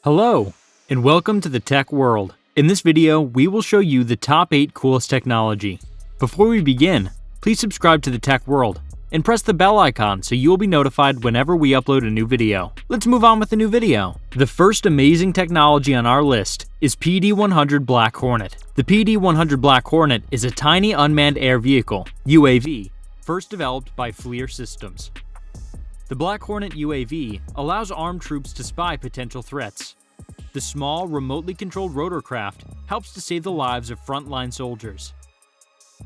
Hello, and welcome to the Tech World. In this video, we will show you the top 8 coolest technology. Before we begin, please subscribe to the Tech World and press the bell icon so you will be notified whenever we upload a new video. Let's move on with the new video. The first amazing technology on our list is PD-100 Black Hornet. The PD-100 Black Hornet is a tiny unmanned air vehicle, UAV, first developed by FLIR Systems. The Black Hornet UAV allows armed troops to spy potential threats. The small, remotely controlled rotorcraft helps to save the lives of frontline soldiers.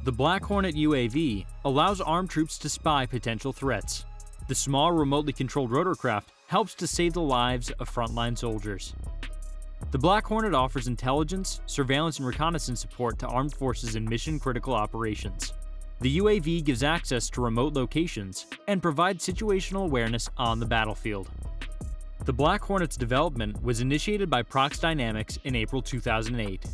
The Black Hornet UAV allows armed troops to spy potential threats. The small, remotely controlled rotorcraft helps to save the lives of frontline soldiers. The Black Hornet offers intelligence, surveillance, and reconnaissance support to armed forces in mission-critical operations. The UAV gives access to remote locations and provides situational awareness on the battlefield. The Black Hornet's development was initiated by Prox Dynamics in April 2008.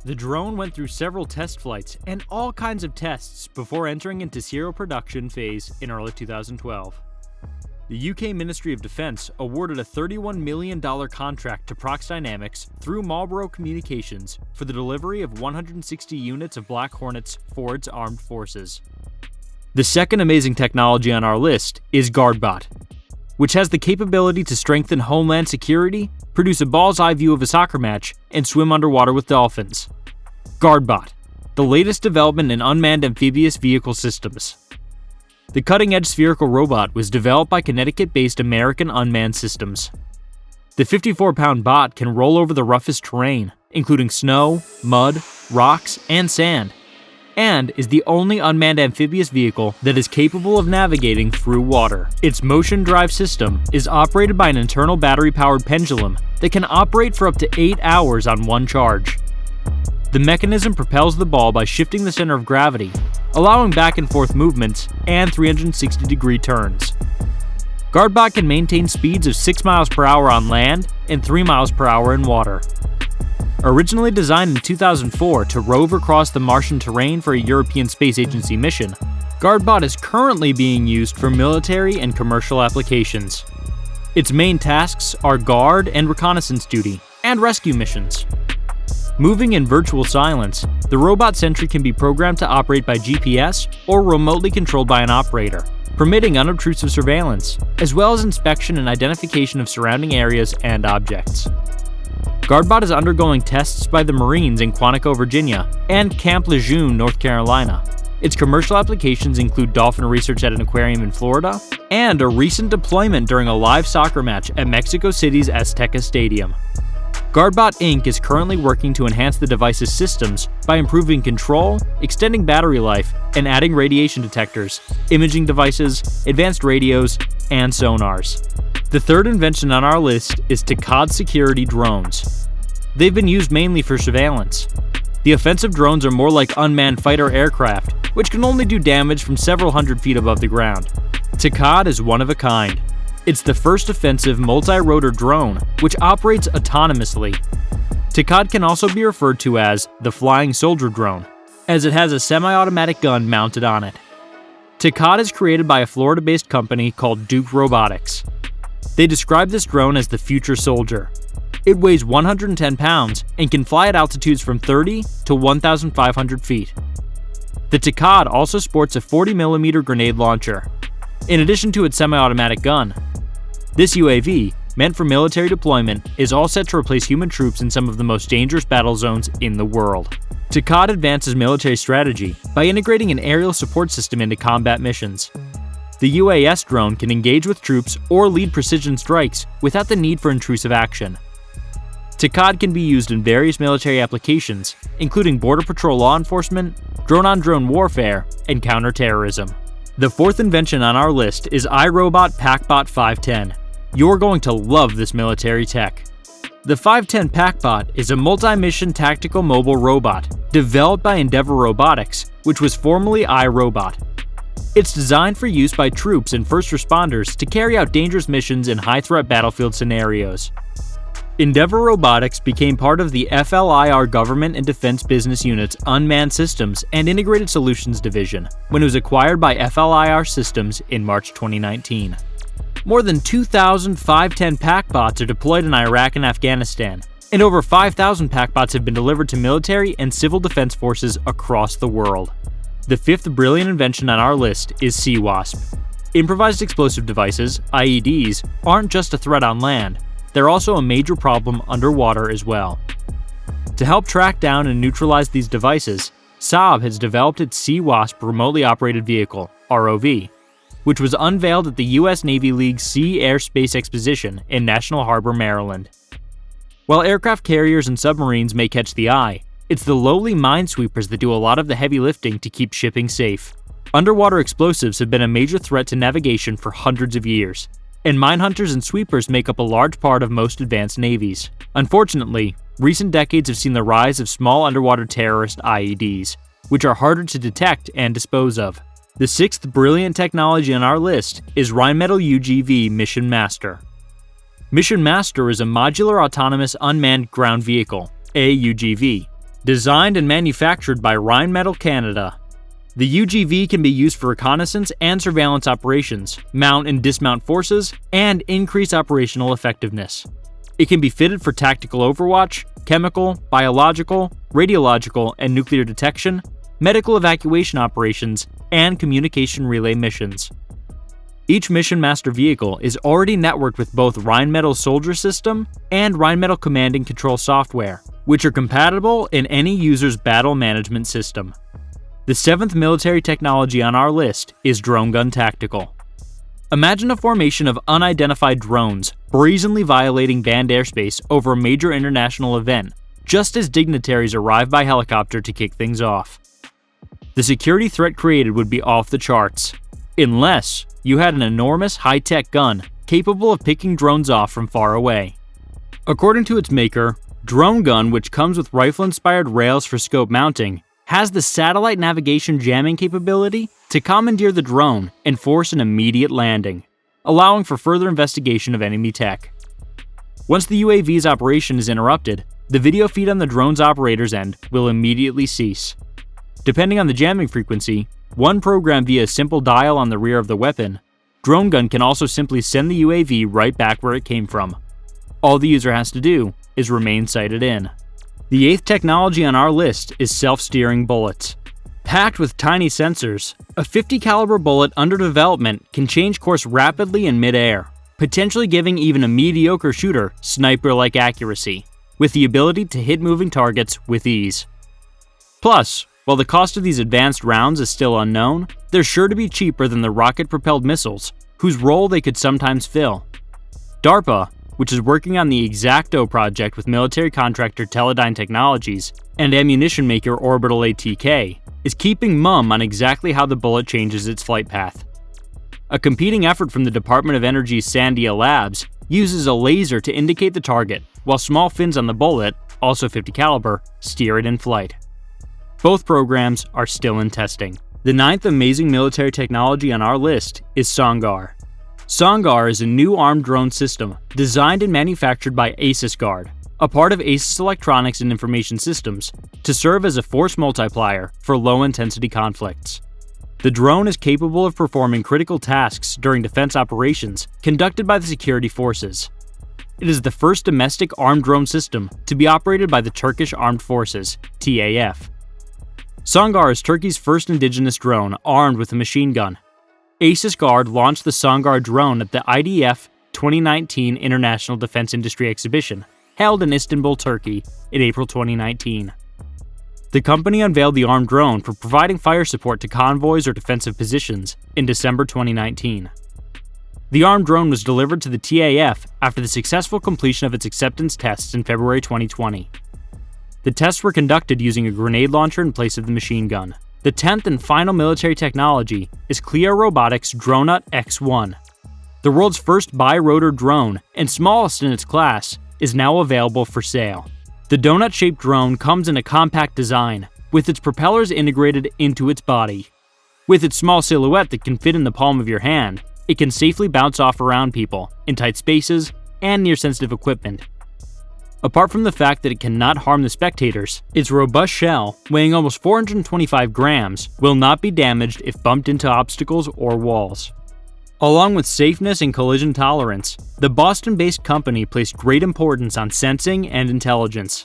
The drone went through several test flights and all kinds of tests before entering into serial production phase in early 2012. The UK Ministry of Defence awarded a $31 million contract to Prox Dynamics through Marlborough Communications for the delivery of 160 units of Black Hornets for its armed forces. The second amazing technology on our list is GuardBot, which has the capability to strengthen homeland security, produce a bull's-eye view of a soccer match, and swim underwater with dolphins. GuardBot, the latest development in unmanned amphibious vehicle systems. The cutting-edge spherical robot was developed by Connecticut-based American Unmanned Systems. The 54-pound bot can roll over the roughest terrain, including snow, mud, rocks, and sand, and is the only unmanned amphibious vehicle that is capable of navigating through water. Its motion drive system is operated by an internal battery-powered pendulum that can operate for up to 8 hours on one charge. The mechanism propels the ball by shifting the center of gravity, allowing back and forth movements and 360-degree turns. GuardBot can maintain speeds of 6 miles per hour on land and 3 miles per hour in water. Originally designed in 2004 to rove across the Martian terrain for a European Space Agency mission, GuardBot is currently being used for military and commercial applications. Its main tasks are guard and reconnaissance duty, and rescue missions. Moving in virtual silence, the robot sentry can be programmed to operate by GPS or remotely controlled by an operator, permitting unobtrusive surveillance, as well as inspection and identification of surrounding areas and objects. GuardBot is undergoing tests by the Marines in Quantico, Virginia, and Camp Lejeune, North Carolina. Its commercial applications include dolphin research at an aquarium in Florida, and a recent deployment during a live soccer match at Mexico City's Azteca Stadium. GuardBot Inc. is currently working to enhance the device's systems by improving control, extending battery life, and adding radiation detectors, imaging devices, advanced radios, and sonars. The third invention on our list is Takad Security Drones. They've been used mainly for surveillance. The offensive drones are more like unmanned fighter aircraft, which can only do damage from several hundred feet above the ground. Takad is one of a kind. It's the first offensive multi-rotor drone, which operates autonomously. Takad can also be referred to as the Flying Soldier Drone, as it has a semi-automatic gun mounted on it. Takad is created by a Florida-based company called Duke Robotics. They describe this drone as the future soldier. It weighs 110 pounds and can fly at altitudes from 30 to 1,500 feet. The Takad also sports a 40mm grenade launcher, in addition to its semi-automatic gun. This UAV, meant for military deployment, is all set to replace human troops in some of the most dangerous battle zones in the world. Takad advances military strategy by integrating an aerial support system into combat missions. The UAS drone can engage with troops or lead precision strikes without the need for intrusive action. Takad can be used in various military applications, including border patrol law enforcement, drone-on-drone warfare, and counterterrorism. The fourth invention on our list is iRobot PackBot 510. You're going to love this military tech. The 510 PackBot is a multi-mission tactical mobile robot developed by Endeavor Robotics, which was formerly iRobot. It's designed for use by troops and first responders to carry out dangerous missions in high-threat battlefield scenarios. Endeavor Robotics became part of the FLIR Government and Defense Business Unit's Unmanned Systems and Integrated Solutions Division when it was acquired by FLIR Systems in March 2019. More than 2,000 510 PackBots are deployed in Iraq and Afghanistan, and over 5,000 PackBots have been delivered to military and civil defense forces across the world. The fifth brilliant invention on our list is CWASP. Improvised explosive devices, IEDs, aren't just a threat on land, they're also a major problem underwater as well. To help track down and neutralize these devices, Saab has developed its CWASP remotely operated vehicle, ROV, which was unveiled at the U.S. Navy League Sea Air Space Exposition in National Harbor, Maryland. While aircraft carriers and submarines may catch the eye, it's the lowly minesweepers that do a lot of the heavy lifting to keep shipping safe. Underwater explosives have been a major threat to navigation for hundreds of years, and minehunters and sweepers make up a large part of most advanced navies. Unfortunately, recent decades have seen the rise of small underwater terrorist IEDs, which are harder to detect and dispose of. The sixth brilliant technology on our list is Rheinmetall UGV Mission Master. Mission Master is a modular autonomous unmanned ground vehicle, AUGV, designed and manufactured by Rheinmetall Canada. The UGV can be used for reconnaissance and surveillance operations, mount and dismount forces, and increase operational effectiveness. It can be fitted for tactical overwatch, chemical, biological, radiological, and nuclear detection, medical evacuation operations, and communication relay missions. Each Mission Master vehicle is already networked with both Rheinmetall Soldier System and Rheinmetall Command and Control software, which are compatible in any user's battle management system. The seventh military technology on our list is Drone Gun Tactical. Imagine a formation of unidentified drones brazenly violating banned airspace over a major international event, just as dignitaries arrive by helicopter to kick things off. The security threat created would be off the charts, unless you had an enormous high-tech gun capable of picking drones off from far away. According to its maker, Drone Gun, which comes with rifle-inspired rails for scope mounting, has the satellite navigation jamming capability to commandeer the drone and force an immediate landing, allowing for further investigation of enemy tech. Once the UAV's operation is interrupted, the video feed on the drone's operator's end will immediately cease. Depending on the jamming frequency, one programmed via a simple dial on the rear of the weapon, Drone Gun can also simply send the UAV right back where it came from. All the user has to do is remain sighted in. The eighth technology on our list is self-steering bullets. Packed with tiny sensors, a .50 caliber bullet under development can change course rapidly in mid-air, potentially giving even a mediocre shooter sniper-like accuracy, with the ability to hit moving targets with ease. Plus, while the cost of these advanced rounds is still unknown, they're sure to be cheaper than the rocket-propelled missiles, whose role they could sometimes fill. DARPA, which is working on the X-Acto project with military contractor Teledyne Technologies and ammunition maker Orbital ATK, is keeping mum on exactly how the bullet changes its flight path. A competing effort from the Department of Energy's Sandia Labs uses a laser to indicate the target, while small fins on the bullet, also .50 caliber, steer it in flight. Both programs are still in testing. The ninth amazing military technology on our list is Songar. Songar is a new armed drone system designed and manufactured by ASISGuard, a part of ASIS Electronics and Information Systems, to serve as a force multiplier for low-intensity conflicts. The drone is capable of performing critical tasks during defense operations conducted by the security forces. It is the first domestic armed drone system to be operated by the Turkish Armed Forces, TAF. Songar is Turkey's first indigenous drone armed with a machine gun. ASISGuard launched the Songar drone at the IDF 2019 International Defense Industry Exhibition, held in Istanbul, Turkey, in April 2019. The company unveiled the armed drone for providing fire support to convoys or defensive positions in December 2019. The armed drone was delivered to the TAF after the successful completion of its acceptance tests in February 2020. The tests were conducted using a grenade launcher in place of the machine gun. The 10th and final military technology is Clio Robotics Dronut X1. The world's first bi-rotor drone, and smallest in its class, is now available for sale. The donut-shaped drone comes in a compact design, with its propellers integrated into its body. With its small silhouette that can fit in the palm of your hand, it can safely bounce off around people, in tight spaces, and near sensitive equipment. Apart from the fact that it cannot harm the spectators, its robust shell, weighing almost 425 grams, will not be damaged if bumped into obstacles or walls. Along with safeness and collision tolerance, the Boston-based company placed great importance on sensing and intelligence.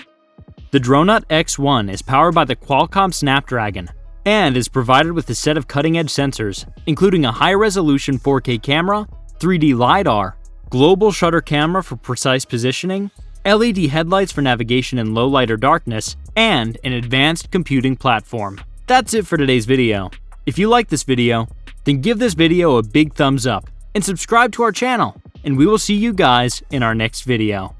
The Dronut X1 is powered by the Qualcomm Snapdragon and is provided with a set of cutting-edge sensors, including a high-resolution 4K camera, 3D LiDAR, global shutter camera for precise positioning, LED headlights for navigation in low light or darkness, and an advanced computing platform. That's it for today's video. If you like this video, then give this video a big thumbs up and subscribe to our channel, and we will see you guys in our next video.